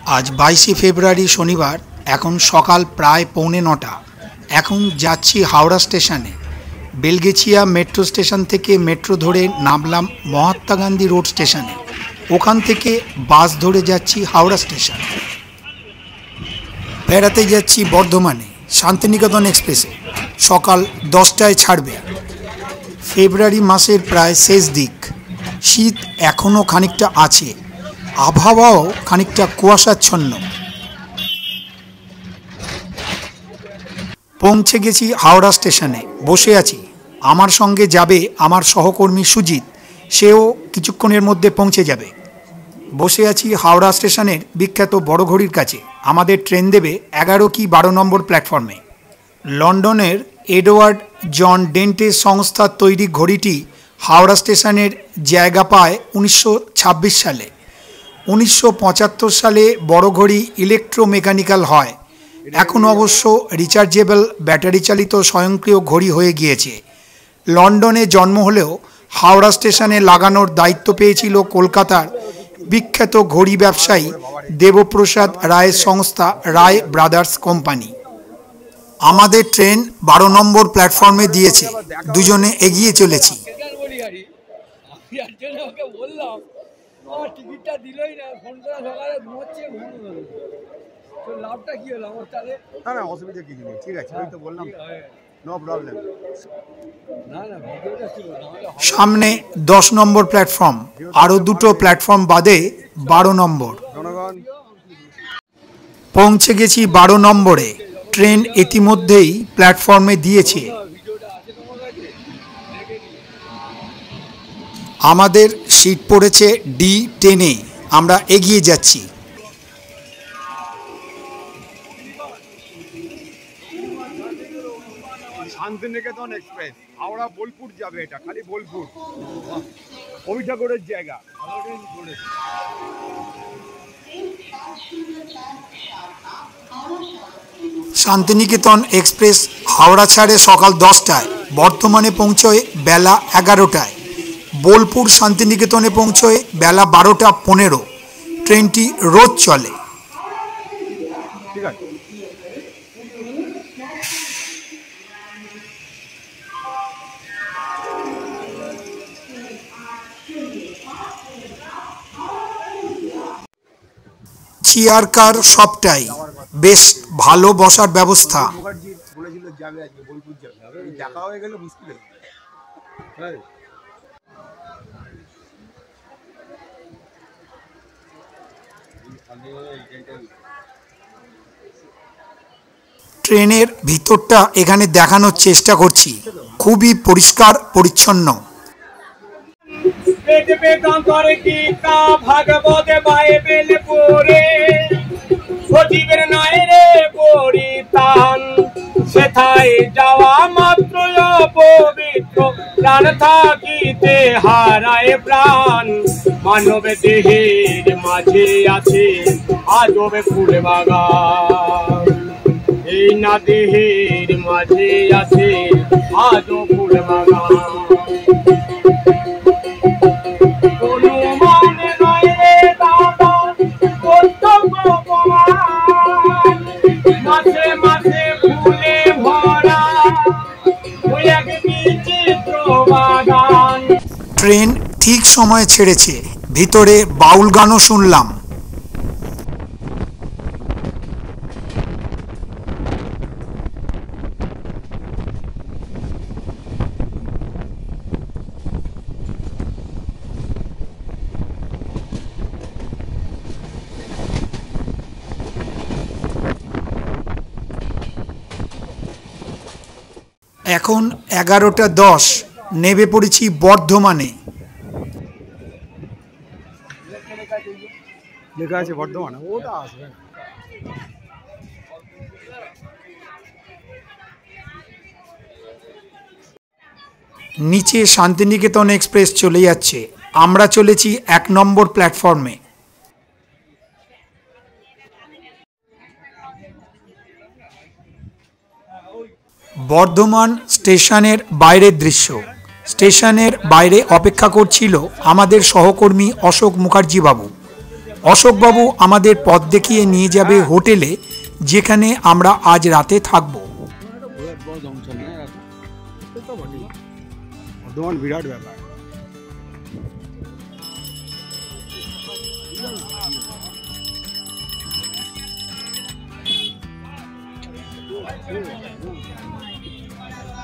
आज 22 फेब्रुआरी शनिवार এখন সকাল প্রায় 8:45। এখন যাচ্ছি হাওড়া স্টেশনে। বেলগেছিয়া মেট্রো স্টেশন থেকে মেট্রো ধরে নামলাম মহাত্মা গান্ধী রোড স্টেশনে। ওখান থেকে বাস ধরে যাচ্ছি হাওড়া স্টেশন। বেড়াতে যাচ্ছি বর্ধমানে শান্তিনিকেতন এক্সপ্রেসে। সকাল 10টায় ছাড়বে। ফেব্রুয়ারি মাসের প্রায় শেষ দিক। শীত এখনও খানিকটা আছে, আবহাওয়াও খানিকটা কুয়াশাচ্ছন্ন। পৌঁছে গেছি হাওড়া স্টেশনে, বসে আছি। আমার সঙ্গে যাবে আমার সহকর্মী সুজিত, সেও কিছুক্ষণের মধ্যে পৌঁছে যাবে। বসে আছি হাওড়া স্টেশনের বিখ্যাত বড় ঘড়ির কাছে। আমাদের ট্রেন দেবে 11 কি 12 নম্বর প্ল্যাটফর্মে। লন্ডনের এডওয়ার্ড জন ডেন্টের সংস্থার তৈরি ঘড়িটি হাওড়া স্টেশনের জায়গা পায় 1926 সালে। 1975 সালে বড় ঘড়ি ইলেকট্রোমেকানিক্যাল হয়। এখন অবশ্য রিচার্জেবল ব্যাটারি চালিত স্বয়ংক্রিয় ঘড়ি হয়ে গিয়েছে। লন্ডনে জন্ম হলেও হাওড়া স্টেশনে লাগানোর দায়িত্ব পেয়েছিল কলকাতার বিখ্যাত ঘড়ি ব্যবসায়ী দেবপ্রসাদ রায়ের সংস্থা রায় ব্রাদার্স কোম্পানি। আমাদের ট্রেন 12 নম্বর প্ল্যাটফর্মে দিয়েছে। দুজনে এগিয়ে চলেছি। সামনে 10 নম্বর প্ল্যাটফর্ম, আরও দুটো প্ল্যাটফর্ম বাদে 12 নম্বর। পৌঁছে গেছি 12 নম্বরে। ট্রেন ইতিমধ্যেই প্ল্যাটফর্মে দিয়েছে। আমাদের সিট পড়েছে D10-এ। আমরা এগিয়ে যাচ্ছি। শান্তিনিকেতন এক্সপ্রেস হাওড়া বোলপুর যাবে। এটা খালি বোলপুর, কবি ঠাকুরের জায়গা। শান্তিনিকেতন এক্সপ্রেস হাওড়া ছাড়ে সকাল 10টায়, বর্ধমানে পৌঁছয় বেলা 11টায়, বোলপুর শান্তিনিকেতনে পৌঁছয় বেলা 12টা 15। ট্রেনটি রোজ চলে। ঠিক আছে। চেয়ার কার সবটাই বেশ ভালো, বসার ব্যবস্থা। ট্রেনের ভিতরটা এখানে দেখানোর চেষ্টা করছি। খুবই পরিষ্কার পরিচ্ছন্ন। ভাগবতে বাইবেল পড়ে সজীবের নাই রে পরিতান, সেথায় যাওয়া মাত্র অপবিত্র, প্রাণ থাকিতে হারায় প্রাণ। মানব দেহের মাঝে আছে আজব ফুল বাগান, এই না দেহের মাঝে আছে আজব ফুল বাগান। ট্রেন ঠিক সময়ে ছেড়েছে। ভিতরে বাউল গানও শুনলাম। এখন 11টা 10। নেমে পড়েছি বর্ধমানে। লেখা আছে বর্ধমানে, ওটা আসবে। নিচে শান্তিনিকেতন এক্সপ্রেস চলে যাচ্ছে। আমরা চলেছি 1 নম্বর প্ল্যাটফর্মে। বর্ধমান স্টেশনের বাইরের দৃশ্য। স্টেশনের বাইরে অপেক্ষা করছিল আমাদের সহকর্মী অশোক মুখার্জি বাবু। অশোকবাবু আমাদের পথ দেখিয়ে নিয়ে যাবে হোটেলে, যেখানে আমরা আজ রাতে থাকব। বর্ধমান বিরাট ব্যাপার।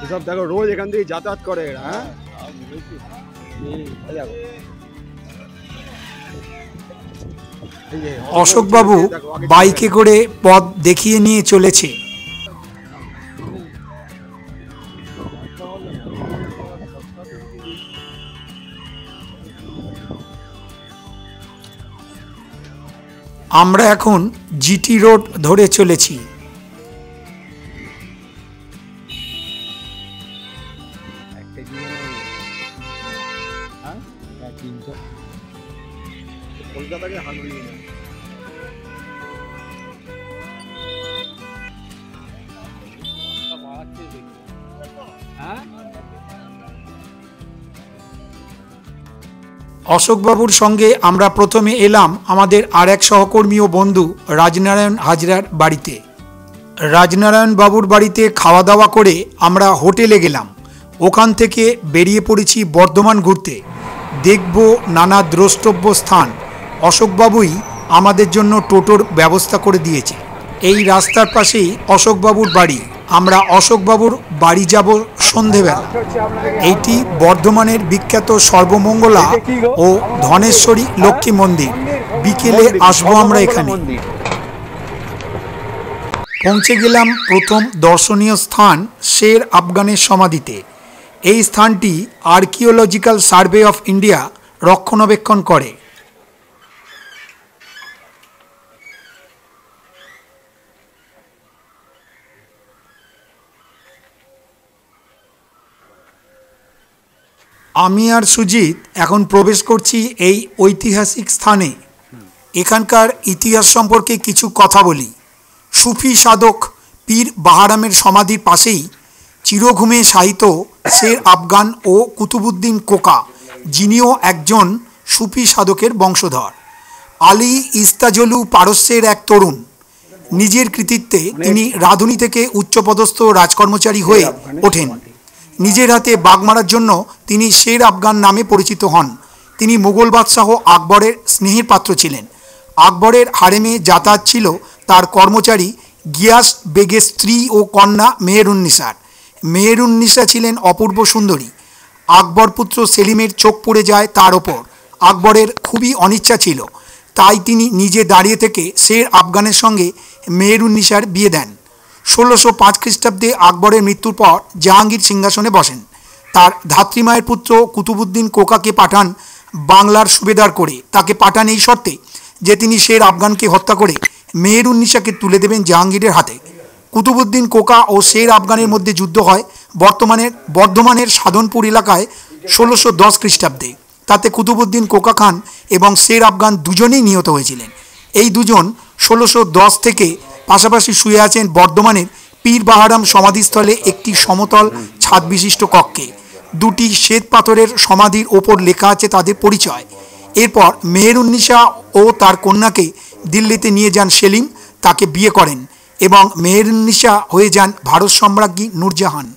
এসব দেখো রোজ এখান থেকে যাতায়াত করে এরা। হ্যাঁ, অশোকবাবু বাইকে করে পথ দেখিয়ে নিয়ে চলেছে। আমরা এখন জিটি রোড ধরে চলেছি। কলকাতাকে হারিয়ে অশোকবাবুর সঙ্গে আমরা প্রথমে এলাম আমাদের আর এক সহকর্মী ও বন্ধু রাজনারায়ণ হাজরার বাড়িতে। রাজনারায়ণ বাবুর বাড়িতে খাওয়া দাওয়া করে আমরা হোটেলে গেলাম। ওখান থেকে বেরিয়ে পড়েছি বর্ধমান ঘুরতে, দেখব নানা দ্রষ্টব্য স্থান। অশোকবাবুই আমাদের জন্য টোটোর ব্যবস্থা করে দিয়েছে। এই রাস্তার পাশেই অশোকবাবুর বাড়ি। আমরা অশোকবাবুর বাড়ি যাব সন্ধেবেলা। এইটি বর্ধমানের বিখ্যাত সর্বমঙ্গলা ও ধনেশ্বরী লক্ষ্মী মন্দির। বিকেলে আসবো আমরা এখানে। পৌঁছে গেলাম প্রথম দর্শনীয় স্থান শের আফগানের সমাধিতে। এই স্থানটি আর্কিওলজিক্যাল সার্ভে অফ ইন্ডিয়া রক্ষণাবেক্ষণ করে। আমি আর সুজিত এখন প্রবেশ করছি এই ঐতিহাসিক স্থানে। এখানকার ইতিহাস সম্পর্কে কিছু কথা বলি। সুফি সাধক পীর বাহারামের সমাধির পাশেই চিরঘুমে শায়িত শের আফগান ও কুতুবুদ্দিন কোকা, যিনিও একজন সুফি সাধকের বংশধর। আলী ইস্তাজলু পারস্যের এক তরুণ। নিজের কৃতিত্বে তিনি রাঁধুনি থেকে উচ্চপদস্থ রাজকর্মচারী হয়ে ওঠেন। নিজের হাতে বাঘ মারার জন্য তিনি শের আফগান নামে পরিচিত হন। তিনি মুঘল বাদশাহ আকবরের স্নেহের পাত্র ছিলেন। আকবরের হারেমে যাতায়াত ছিল তার কর্মচারী গিয়াস বেগের স্ত্রী ও কন্যা মেহেরুন্নিসার। মেহেরুন্নিসা ছিলেন অপূর্ব সুন্দরী। আকবর পুত্র সেলিমের চোখ পড়ে যায় তার ওপর। আকবরের খুবই অনিচ্ছা ছিল, তাই তিনি নিজে দাঁড়িয়ে থেকে শের আফগানের সঙ্গে মেহেরুন্নিসার বিয়ে দেন। 1605 খ্রিস্টাব্দে আকবরের মৃত্যুর পর জাহাঙ্গীর সিংহাসনে বসেন। তার ধাত্রীমায়ের পুত্র কুতুবুদ্দিন কোকাকে পাঠান বাংলার সুবেদার করে। তাকে পাঠান এই শর্তে যে তিনি শের আফগানকে হত্যা করে মেহেরুন্নিসাকে তুলে দেবেন জাহাঙ্গীরের হাতে। কুতুবুদ্দিন কোকা ও শের আফগানের মধ্যে যুদ্ধ হয় বর্ধমানের সাধনপুর এলাকায় 1610 খ্রিস্টাব্দে। তাতে কুতুবুদ্দিন কোকা খান এবং শের আফগান দুজনেই নিহত হয়েছিলেন। এই দুজন 1610 থেকে পাশাপাশি শুয়ে আছেন বর্ধমানের পীর বাহারাম সমাধিস্থলে একটি সমতল ছাদ বিশিষ্ট কক্ষে। দুটি শ্বেত পাথরের সমাধির ওপর লেখা আছে তাদের পরিচয়। এরপর মেহেরুন্নিসা ও তার কন্যাকে দিল্লিতে নিয়ে যান সেলিম, তাকে বিয়ে করেন এবং মেহেরুন্নিসা হয়ে যান ভারত সম্রাজ্ঞী নূরজাহান।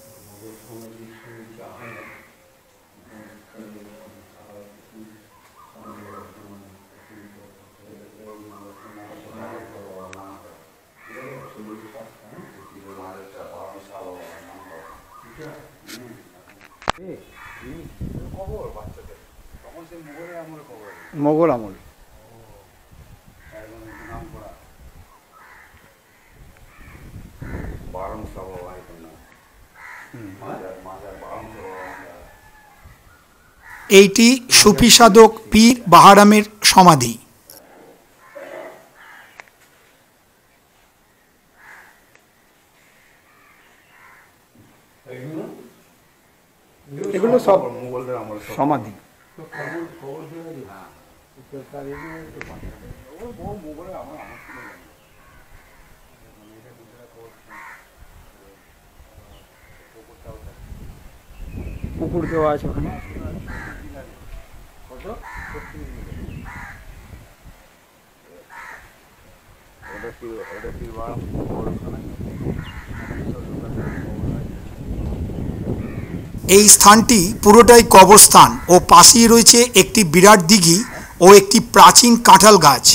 মোগল আমল। এইটি সুফি সাধক পীর বাহারামের সমাধি। এগুলো সব মুঘলদের আমল সমাধি। পুকুর দেওয়া আছে ওখানে। এই স্থানটি পুরোটাই কবরস্থান ও পাশেই রয়েছে একটি বিরাট দিঘি ও একটি প্রাচীন কাঁঠাল গাছ।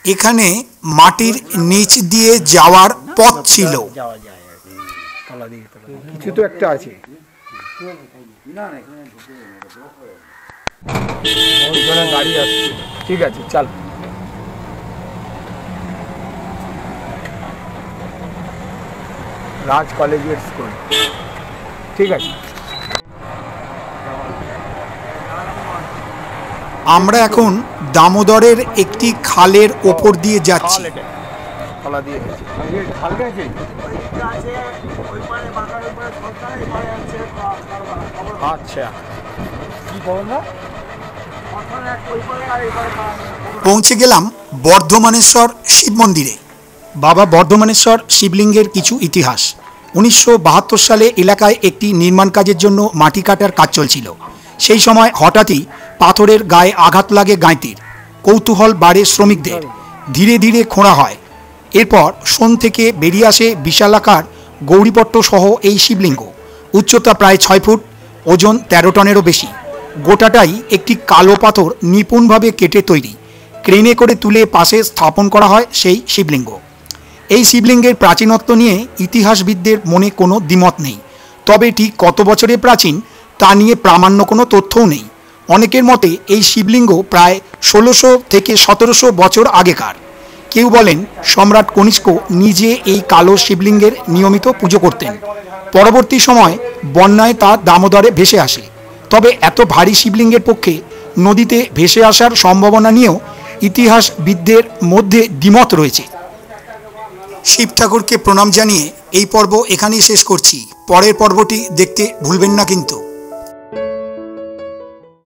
এখানে মাটির নিচ দিয়ে যাওয়ার পথ ছিল। কিছু তো একটা আছে। গাড়ি আসছে, ঠিক আছে চল। রাজ কলেজিয়েট স্কুল, ঠিক আছে। আমরা এখন দামোদরের একটি খালের ওপর দিয়ে যাচ্ছি। আচ্ছা, পৌঁছে গেলাম বর্ধমানেশ্বর শিব মন্দিরে। বাবা বর্ধমানেশ্বর শিবলিঙ্গের কিছু ইতিহাস। 1972 সালে এলাকায় একটি নির্মাণ কাজের জন্য মাটি কাটার কাজ চলছিল। সেই সময় হঠাৎই পাথরের গায়ে আঘাত লাগে গাঁইতির। কৌতূহল বাড়ে শ্রমিকদের, ধীরে ধীরে খোঁড়া হয়। এরপর সোন থেকে বেরিয়ে আসে বিশালাকার গৌরীপট্ট সহ এই শিবলিঙ্গ। উচ্চতা প্রায় 6 ফুট, ওজন 13 টনেরও বেশি। গোটাটাই একটি কালো পাথর নিপুণভাবে কেটে তৈরি। ক্রেনে করে তুলে পাশে স্থাপন করা হয় সেই শিবলিঙ্গ। এই শিবলিঙ্গের প্রাচীনত্ব নিয়ে ইতিহাসবিদদের মনে কোনো দ্বিমত নেই। তবে ঠিক কত বছরের প্রাচীন তা নিয়ে প্রামাণ্য কোনো তথ্যও নেই। অনেকের মতে এই শিবলিঙ্গ প্রায় 1600 থেকে 1700 বছর আগেকার। কেউ বলেন সম্রাট কনিষ্ক নিজে এই কালো শিবলিঙ্গের নিয়মিত পুজো করতেন। পরবর্তী সময় বন্যায় তা দামোদরে ভেসে আসে। তবে এত ভারী শিবলিঙ্গের পক্ষে নদীতে ভেসে আসার সম্ভাবনা নিয়েও ইতিহাসবিদদের মধ্যে দ্বিমত রয়েছে। শিব ঠাকুরকে প্রণাম জানিয়ে এই পর্ব এখানেই শেষ করছি। পরের পর্বটি দেখতে ভুলবেন না কিন্তু।